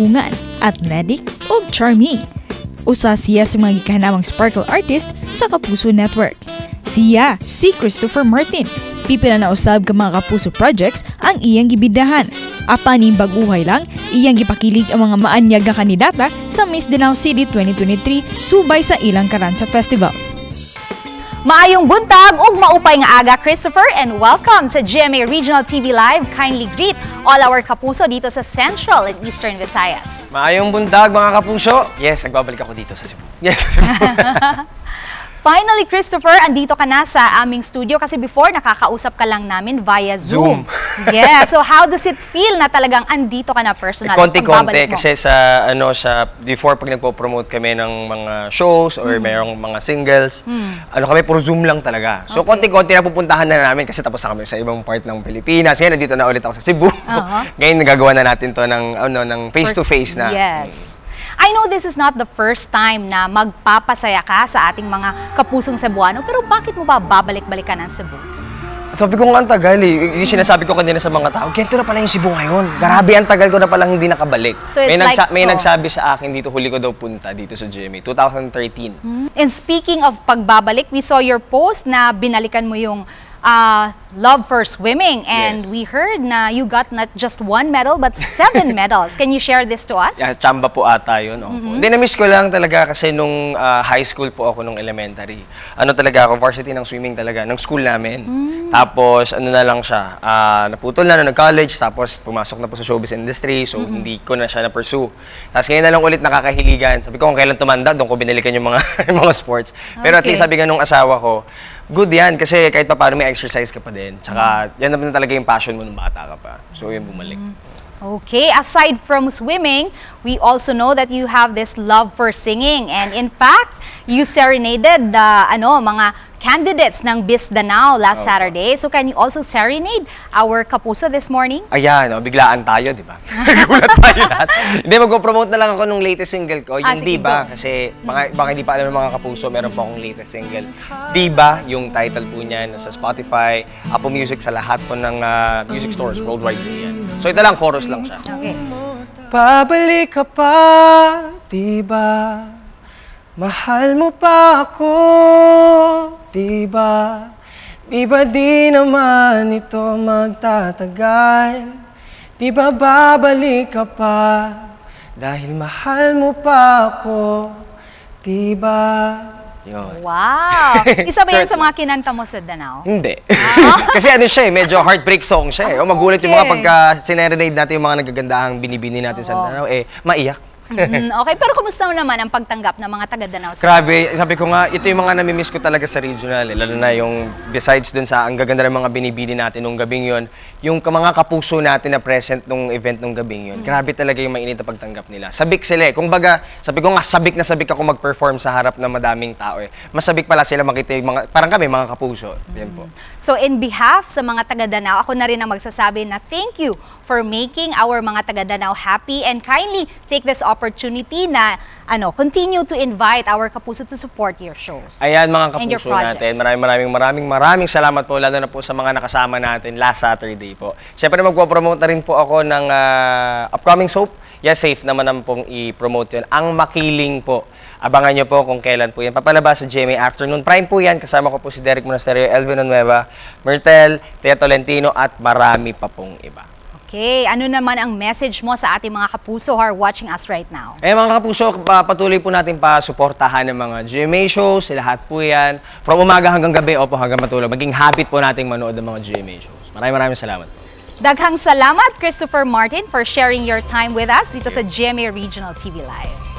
kadubungan, athletic ug charming. Usa siya sa mga gikanawang sparkle artist sa Kapuso Network. Siya si Christopher Martin. Pipila na usab ka mga Kapuso projects ang iyang gibidahan. Apan ning baguhay lang, iyang gipakilig ang mga maanyag nga kandidata sa Miss Danao City 2023 subay sa ilang Karanza Festival. Maayong buntag ug maupay nga aga, Christopher, and welcome sa GMA Regional TV Live. Kindly greet all our kapuso dito sa Central and Eastern Visayas. Maayong buntag mga kapuso. Yes, nagbabalik ako dito sa Cebu. Yes, sa Cebu. Finally, Christopher, andito ka na sa aming studio kasi before nakakausap ka lang namin via Zoom. Yeah, so how does it feel na talagang andito ka na personal? Konti-konti kasi sa before pag nagpo-promote kami ng mga shows or mayroong mga singles, kami puro Zoom lang talaga. So konti-konti na pupuntahan na namin kasi tapos na kami sa ibang part ng Pilipinas. Ngayon nandito na ulit ako sa Cebu. Ngayon nagagawa na natin to ng face-to-face na. Yes. I know this is not the first time na magpapasaya ka sa ating mga kapusong Cebuano, pero bakit mo ba babalik-balikan ng Cebu? Sabi ko nga ang tagal eh. Yung sinasabi ko kanina sa mga tao, ganito na pala yung Cebu ngayon. Grabe, ang tagal ko na palang hindi nakabalik. So may nagsabi sa akin dito, huli ko daw punta dito sa GMA, 2013. And speaking of pagbabalik, we saw your post na binalikan mo yung love for swimming, and we heard na you got not just 1 medal but 7 medals. Can you share this to us? Yeah, chamba po ata yun. Hindi, na-miss ko lang talaga kasi nung high school po ako nung elementary. Talaga ako, varsity ng swimming talaga, ng school namin. Tapos na lang siya, naputol na nag-college, tapos pumasok na po sa showbiz industry, so hindi ko na siya na-pursue. Tapos ngayon na lang ulit nakakahiligan. Sabi ko kung kailan tumanda, doon ko binilikan yung mga, mga sports. Pero at least sabi nga nung asawa ko, good yan, kasi kahit pa paano may exercise ka pa din. Tsaka, yan naman talaga yung passion mo nung bata ka pa. So, yun bumalik. Okay, aside from swimming, we also know that you have this love for singing. And in fact, you serenaded the mga candidates ng Miss Danao last Saturday. So can you also serenade our kapuso this morning? Ayan, biglaan tayo, di ba? Nagulat tayo lahat. Hindi, mag-promote na lang ako nung latest single ko, yung Diba. Kasi baka hindi pa alam ng mga kapuso, meron pa akong latest single. Diba, yung title po niyan, sa Spotify, Apple Music, sa lahat po ng music stores worldwide po yan. So ito lang, chorus lang siya. Okay. Pabalik ka pa, diba? Mahal mo pa ako, diba? Diba di naman ito magtatagal? Diba babalik ka pa? Dahil mahal mo pa ako, diba? Yun. Wow! Isa ba yan sa mga kinanta mo sa Danao? Hindi. Kasi siya medyo heartbreak song siya eh. Magulat yung mga pagka sinerenade natin yung mga nagagandahang binibini natin sa Danao, maiyak. Okay, pero kumusta naman ang pagtanggap ng mga taga-Danao? Grabe, sabi ko nga, ito yung mga namimiss ko talaga sa regional. Lalo na yung besides dun sa ang gaganda ng mga binibini natin nung gabing yon, yung mga kapuso natin na present nung event nung gabing yon. Grabe talaga yung mainit na pagtanggap nila. Sabik sila eh. Kung baga, sabi ko nga, sabik na sabik ako mag-perform sa harap ng madaming tao eh. Masabik pala sila makita yung mga, parang kami, mga kapuso. Yan po. So in behalf sa mga taga-Danao, ako na rin ang magsasabi na thank you for making our mga taga-Danao happy, and kindly take this opportunity na continue to invite our kapuso to support your shows. Ayan mga kapuso natin, maraming salamat po, lalo na po sa mga nakasama natin last Saturday po. Siyempre magpo-promote na rin po ako ng upcoming soap. Yes, safe naman naman pong i-promote yun. Ang Makiling po. Abangan nyo po kung kailan po yan. Papalabas sa GMA Afternoon Prime po yan. Kasama ko po si Derek Monasterio, Elvin Onueva, Myrtle, Tia Tolentino at marami pa pong iba. Okay, ano naman ang message mo sa ating mga kapuso who are watching us right now? Mga kapuso, patuloy po natin pa-suportahan ng mga GMA shows, lahat po yan. From umaga hanggang gabi, hanggang matulog. Maging habit po nating manood ng mga GMA shows. Maraming salamat po. Daghang salamat, Christopher Martin, for sharing your time with us dito sa GMA Regional TV Live.